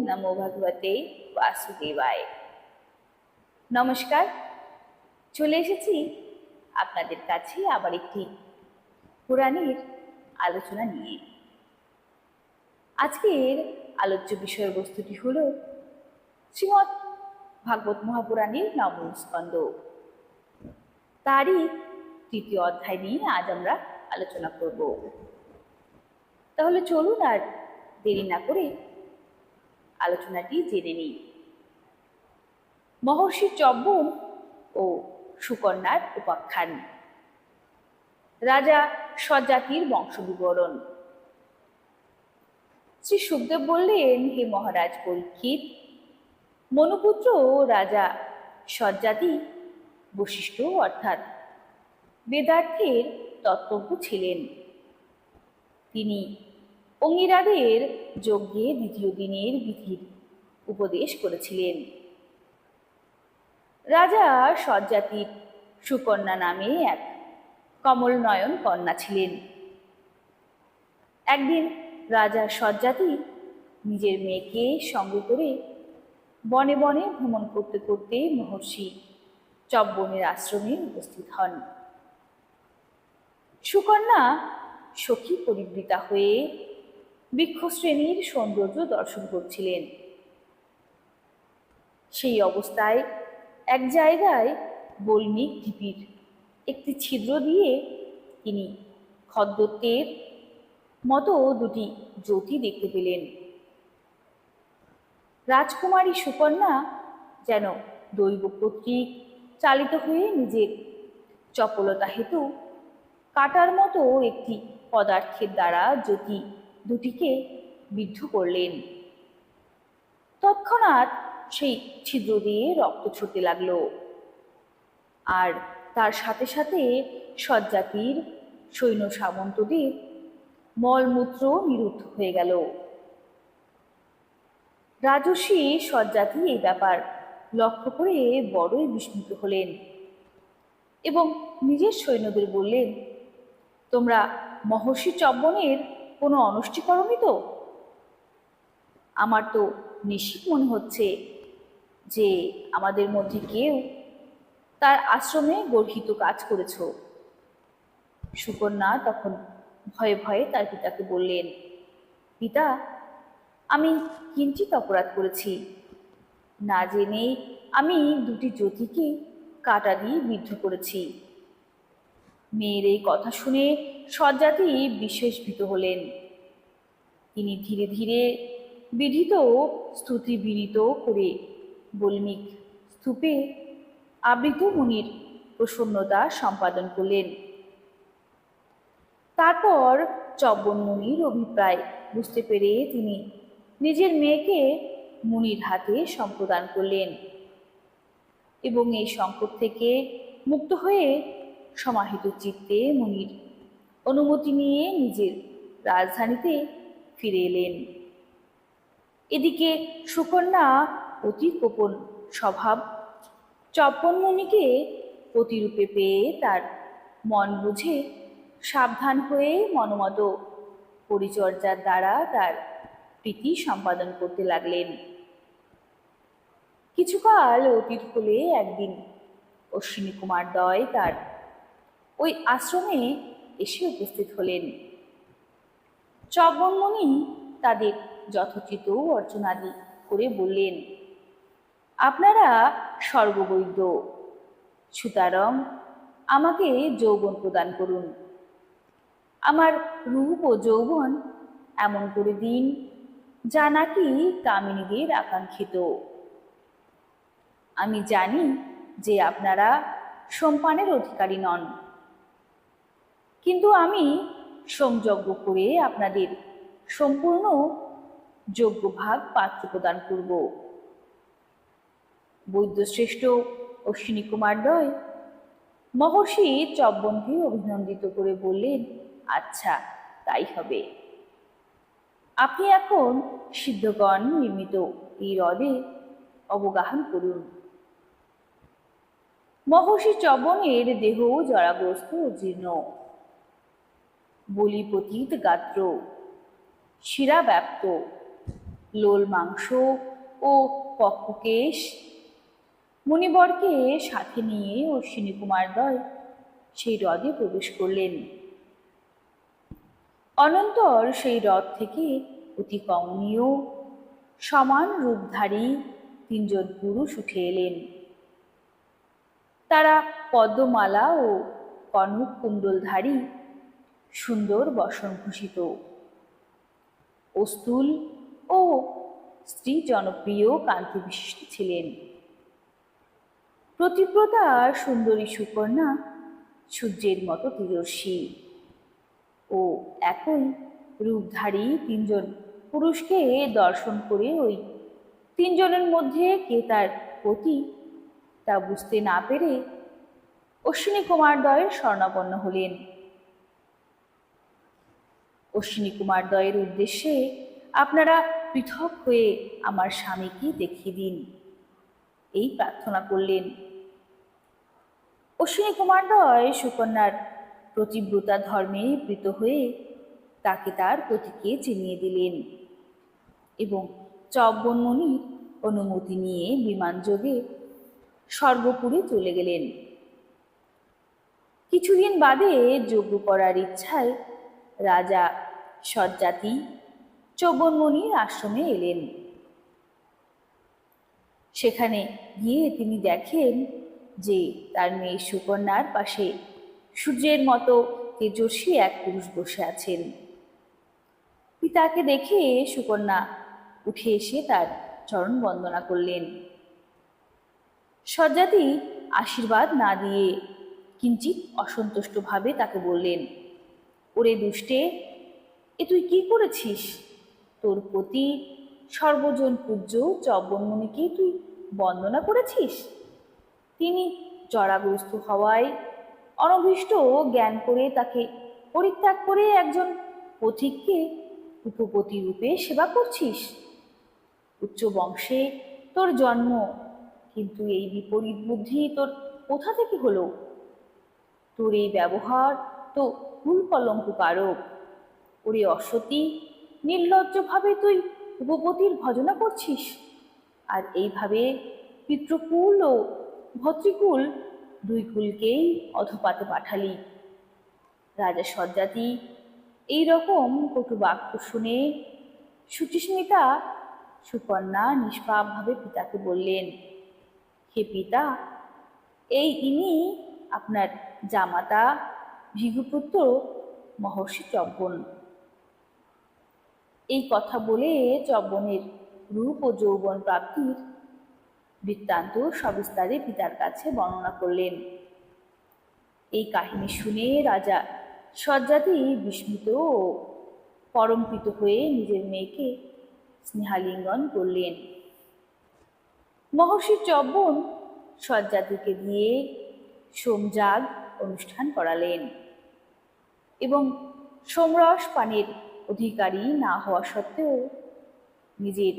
নমো ভগবতে বাসুদেবায়। নমস্কার, চলে এসেছি আপনাদের কাছে আবার একটি পুরাণের আলোচনা নিয়ে। আজকের আলোচ্য বিষয়বস্তুটি হল শ্রীমদ্ ভাগবত মহাপুরাণের নবম স্কন্ধ, তারই তৃতীয় অধ্যায় নিয়ে আজ আমরা আলোচনা করব। তাহলে চলুন আর দেরি না করে আলোচনাটি জেনে নিই। মহর্ষি চব্বন ও সুকন্যার উপাখ্যান। রাজা সজ্জাতির বংশ বিবরণ। শ্রী সুখদেব বললেন, হে মহারাজ পরীক্ষিত, মনুপুত্র রাজা সজ্জাতি বশিষ্ঠ অর্থাৎ বেদার্থের তত্ত্বজ্ঞ ছিলেন। তিনি অঙ্গিরাদের যজ্ঞে দ্বিতীয় দিনের বিধির উপদেশ করেছিলেন। রাজা সজ্জাতির সুকন্যা নামে এক কমলনয়ন কন্যা ছিলেন। একদিন রাজা সজ্জাতি নিজের মেয়েকে সঙ্গে করে বনে বনে ভ্রমণ করতে করতে মহর্ষি চব্বনের আশ্রমে উপস্থিত হন। সুকন্যা সখী পরিবৃতা হয়ে বৃক্ষশ্রেণীর সৌন্দর্য দর্শন করছিলেন। সেই অবস্থায় এক জায়গায় বল্মিক ঢিপির একটি ছিদ্র দিয়ে তিনি খদ্দত্তের মতো দুটি জ্যোতি দেখতে পেলেন। রাজকুমারী সুকন্যা যেন দৈব কর্তৃক চালিত হয়ে নিজের চপলতা হেতু কাটার মতো একটি পদার্থের দ্বারা জ্যোতি দুটিকে বিদ্ধ করলেন। তৎক্ষণাৎ সেই ছিদ্র দিয়ে রক্ত ছুটতে লাগলো, আর তার সাথে সাথে সজ্জাতির সৈন্য সামন্তদের মলমূত্র নিরুদ্ধ হয়ে গেল। রাজর্ষি সজ্জাতি এই ব্যাপার লক্ষ্য করে বড়ই বিস্মিত হলেন এবং নিজের সৈন্যদের বললেন, তোমরা মহর্ষি চব্বনের কোনো অনষ্টি করনি তো? আমার তো নিশ্চিত মনে হচ্ছে যে আমাদের মধ্যে কেউ তার আশ্রমে গর্হিত কাজ করেছ। সুকন্যা তখন ভয়ে ভয়ে তার পিতাকে বললেন, পিতা, আমি কিঞ্চিৎ অপরাধ করেছি। না জেনে আমি দুটি জ্যোতিকে কাঁটা দিয়ে বিদ্ধ করেছি। মেয়ের এই কথা শুনে সজ্জাতি বিশেষ ভীত হলেন। তিনি ধীরে ধীরে বিধিত স্তুতি বিনীত করে বল্মিক স্তূপে আবৃত মুনির প্রসন্নতা সম্পাদন করলেন। তারপর চব্বন মুনির অভিপ্রায় বুঝতে পেরে তিনি নিজের মেয়েকে মুনির হাতে সম্প্রদান করলেন এবং এই সংকট থেকে মুক্ত হয়ে সমাহিত চিত্তে মুনির অনুমতি নিয়ে নিজের রাজধানীতে ফিরে এলেন। এদিকে সুকন্যা অতি গোপন স্বভাব চব্বন মুনিকে প্রতিরূপে পেয়ে তার মন বুঝে সাবধান হয়ে মনমত পরিচর্যার দ্বারা তার প্রীতি সম্পাদন করতে লাগলেন। কিছুকাল অতীত হলে একদিন অশ্বিনী কুমার দ্বয় তার ওই আশ্রমে এসে উপস্থিত হলেন। চব্বন মুনি তাদের যথোচিত অর্চনাদি করে বললেন, আপনারা স্বর্গবৈদ্য, সুতরাং আমাকে যৌবন প্রদান করুন। আমার রূপ ও যৌবন এমন করে দিন যা নাকি কামিনীদের আকাঙ্ক্ষিত। আমি জানি যে আপনারা সোমপানের অধিকারী নন, কিন্তু আমি সোমযজ্ঞ করে আপনাদের সম্পূর্ণ যজ্ঞভাগ পাত্র প্রদান করব। বৈদ্যশ্রেষ্ঠ অশ্বিনী কুমার দ্বয় মহর্ষি চব্বনকে অভিনন্দিত করে বললেন, আচ্ছা, তাই হবে। আপনি এখন সিদ্ধগণ নির্মিত এই হ্রদে অবগাহন করুন। মহর্ষি চব্বনের দেহ জরাগ্রস্ত ও জীর্ণ, বলিপতিত গাত্র, শিরা ব্যাপ্ত, লোল মাংস ও পক্ষকেশ মুনিবরকে সাথে নিয়ে অশ্বিনী কুমারদ্বয় সেই হ্রদে প্রবেশ করলেন। অনন্তর সেই হ্রদ থেকে অতি কমনীয় সমান রূপধারী তিনজন পুরুষ উঠে এলেন। তারা পদ্মমালা ও কনক কুণ্ডলধারী, সুন্দর বসনভূষিত, অস্তুল ও স্ত্রী জনপ্রিয় কান্তি বিশিষ্ট ছিলেন। প্রতিব্রতা সুন্দরী সুকন্যা সূর্যের মতো তেজস্বী ও একই রূপধারী তিনজন পুরুষকে দর্শন করে ওই তিনজনের মধ্যে কে তার পতি তা বুঝতে না পেরে অশ্বিনী কুমারদ্বয়ের শরণাপন্ন হলেন। অশ্বিনী কুমারদ্বয়ের উদ্দেশ্যে আপনারা পৃথক হয়ে আমার স্বামীকে দেখিয়ে দিন, এই প্রার্থনা করলেন। অশ্বিনী কুমারদ্বয় সুকন্যার প্রতিব্রতা ধর্মে প্রীত হয়ে তাকে তার পতিকে চিনিয়ে দিলেন এবং চব্বনমণির অনুমতি নিয়ে বিমানযোগে স্বর্গপুরে চলে গেলেন। কিছুদিন বাদে যজ্ঞ করার ইচ্ছায় রাজা সজ্জাতি চব্বনমণির আশ্রমে এলেন। সেখানে গিয়ে তিনি দেখেন যে তার মেয়ে সুকন্যার পাশে সূর্যের মতো তেজস্বী এক পুরুষ বসে আছেন। পিতাকে দেখে সুকন্যা উঠে এসে তার চরণ বন্দনা করলেন। সজ্জাতি আশীর্বাদ না দিয়ে কিঞ্চিত অসন্তুষ্ট ভাবে তাকে বললেন, ওরে দুষ্টে, এ তুই কি করেছিস? তোর প্রতি সর্বজন পূজ্য চব্বনমণিকে তুই বন্দনা করেছিস? তিনি জরাগ্রস্ত হওয়ায় অনভিষ্ট জ্ঞান করে তাকে পরিত্যাগ করে একজন পথিককে উপপতি রূপে সেবা করছিস। উচ্চ বংশে তোর জন্ম, কিন্তু এই বিপরীত বুদ্ধি তোর কোথা থেকে হলো? তোর এই ব্যবহার তো ভুল কলঙ্ককারক। ওরে অসতী, নির্লজ্জভাবে তুই উপপতির ভজনা করছিস, আর এইভাবে পিতৃকুল ও ভতৃকুল দুই কুলকেই অধপাতে পাঠালি। রাজা সজ্জাতি এই রকম কটু বাক্য শুনে শুচিস্মিতা সুকন্যা নিষ্পাপভাবে পিতাকে বললেন, হে পিতা, ইনি আপনার জামাতা ভৃগুপুত্র মহর্ষি চব্বন। এই কথা বলে চব্বনের রূপ ও যৌবন প্রাপ্তির বৃত্তান্ত সবিস্তারে পিতার কাছে বর্ণনা করলেন। এই কাহিনী শুনে রাজা সজ্জাতি বিস্মিত ও পরমপ্রীত হয়ে নিজের মেয়েকে স্নেহালিঙ্গন করলেন। মহর্ষি চব্বন সজ্জাতিকে দিয়ে সোমযাগ অনুষ্ঠান করালেন এবং সোমরস পানের অধিকারী না হওয়া সত্ত্বেও নিজের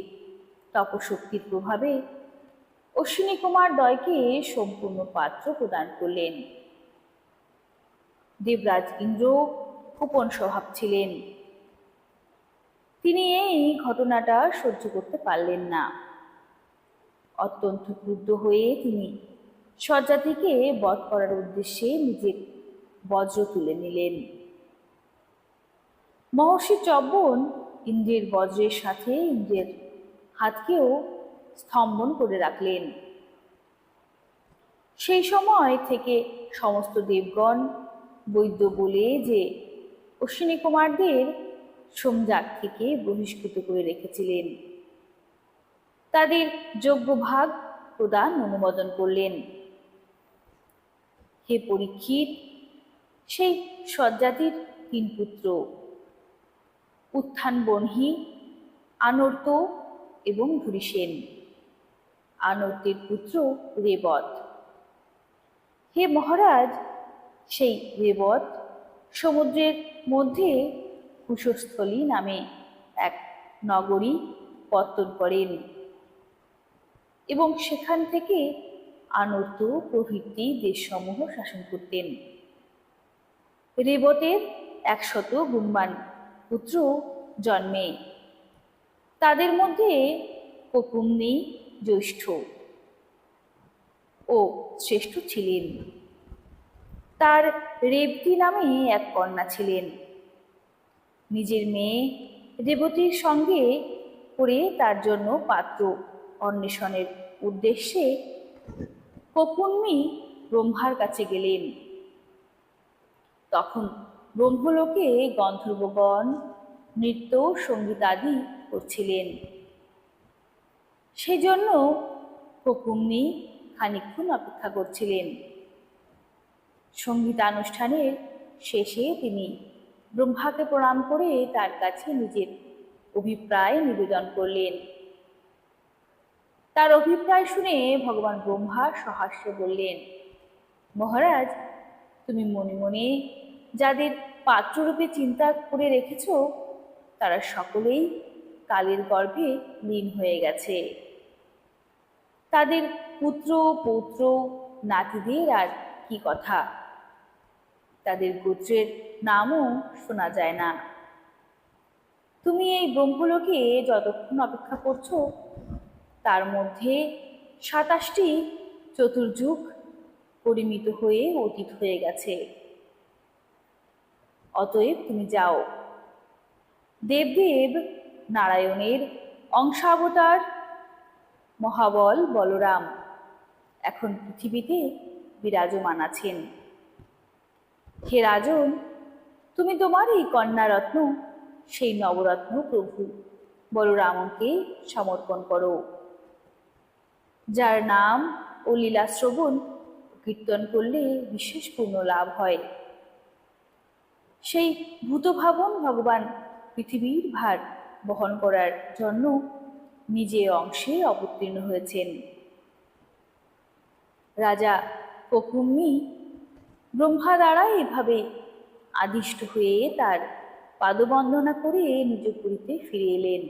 তপশক্তির প্রভাবে অশ্বিনী কুমারদ্বয়কে সম্পূর্ণ পাত্র প্রদান করলেন। দেবরাজ ইন্দ্র গোপন স্বভাব ছিলেন। তিনি এই ঘটনাটা সহ্য করতে পারলেন না। অত্যন্ত ক্রুদ্ধ হয়ে তিনি সজ্জাতিকে বধ করার উদ্দেশ্যে নিজের বজ্র তুলে নিলেন। মহর্ষি চব্বন ইন্দ্রের বজ্রের সাথে ইন্দ্রের হাতকেও স্তম্ভন করে রাখলেন। সেই সময় থেকে সমস্ত দেবগণ বৈদ্য বলে যে অশ্বিনী কুমারদের সোমযাগ থেকে বহিষ্কৃত করে রেখেছিলেন, তাদের যোগ্য ভাগ প্রদান অনুমোদন করলেন। হে পরীক্ষিত, সেই সজ্জাতির তিন পুত্র উত্থান বহ্নি, আনর্ত এবং ধূরিসেন। আনর্তের পুত্র রেবত। হে মহারাজ, সেই রেবত সমুদ্রের মধ্যে কুশস্থলী নামে এক নগরী পত্তন করেন এবং সেখান থেকে আনর্ত প্রভৃতি দেশসমূহ শাসন করতেন। রেবতের 100 গুণবান পুত্র জন্মে তাদের মধ্যে ককুম্নি জ্যৈষ্ঠ ও শ্রেষ্ঠ ছিলেন। তার রেবতী নামে এক কন্যা ছিলেন। নিজের মেয়ে রেবতীর সঙ্গে করে তার জন্য পাত্র অন্বেষণের উদ্দেশ্যে ককুন্মি ব্রহ্মার কাছে গেলেন। তখন ব্রহ্মলোকে গন্ধর্বগণ নৃত্য সঙ্গীত আদি করছিলেন। সেজন্য ককুন্মি খানিকক্ষণ অপেক্ষা করছিলেন। সঙ্গীতানুষ্ঠানের শেষে তিনি ব্রহ্মাকে প্রণাম করে তার কাছে নিজের অভিপ্রায় নিবেদন করলেন। তার অভিপ্রায় শুনে ভগবান ব্রহ্মা সহাস্যে বললেন, মহারাজ, তুমি মনে মনে যাদের পাত্ররূপে চিন্তা করে রেখেছ তারা সকলেই কালের গর্ভে লীন হয়ে গেছে। তাদের পুত্র পৌত্র নাতিদের আর কি কথা, তাদের গোত্রের নামও শোনা যায় না। তুমি এই ব্রহ্মলোকে যতক্ষণ অপেক্ষা করছো তার মধ্যে 27টি চতুর্যুগ পরিমিত হয়ে অতীত হয়ে গেছে। অতএব তুমি যাও। দেবদেব নারায়ণের অংশাবতার মহাবল বলরাম এখন পৃথিবীতে বিরাজমান আছেন। হে রাজন, তুমি তোমার এই কন্যারত্ন সেই নবরত্ন প্রভু বলরামকে সমর্পণ করো, যার নাম ও লীলা শ্রবণ কীর্তন করলে বিশেষ পুণ্য লাভ হয়। সেই ভূতভাবন ভগবান পৃথিবীর ভার বহন করার জন্য নিজে অংশে অবতীর্ণ হয়েছেন। রাজা ককুম্মি ব্রহ্মা দ্বারা এভাবে আদিষ্ট হয়ে তার পাদবন্দনা করে নিজ পুরীতে ফিরে এলেন।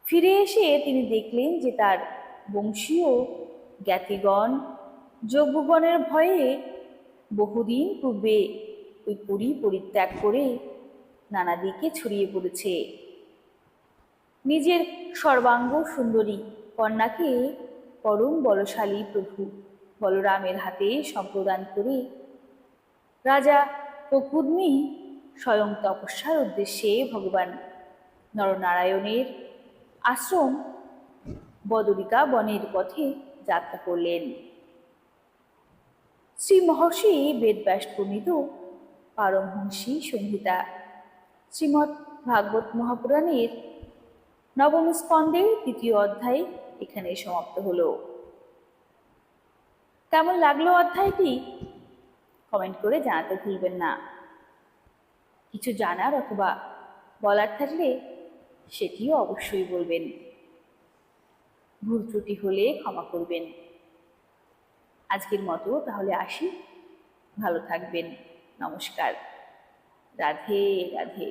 ফিরে এসে তিনি দেখলেন যে তার বংশীয় জ্ঞাতিগণ যজ্ঞগণের ভয়ে বহুদিন পূর্বে ওই পুরী পরিত্যাগ করে নানা দিকে ছড়িয়ে পড়েছে। নিজের সর্বাঙ্গ সুন্দরী কন্যাকে পরম বলশালী প্রভু বলরামের হাতে সম্প্রদান করে রাজা ককুন্মি স্বয়ং তপস্যার উদ্দেশ্যে ভগবান নরনারায়ণের আশ্রম বদরিকা বনের পথে যাত্রা করলেন। শ্রী মহর্ষি বেদব্যাস প্রণীত পারমহংসী সংহিতা শ্রীমদ্ ভাগবত মহাপুরাণের নবম স্কন্ধের 3য় অধ্যায় এখানে সমাপ্ত হলো। কেমন লাগলো অধ্যায়টি কমেন্ট করে জানাতে ভুলবেন না। কিছু জানার অথবা বলার থাকলে সেটিও অবশ্যই বলবেন। ভুল ত্রুটি হলে ক্ষমা করবেন। আজকের মতো তাহলে আসি। ভালো থাকবেন। নমস্কার। রাধে রাধে।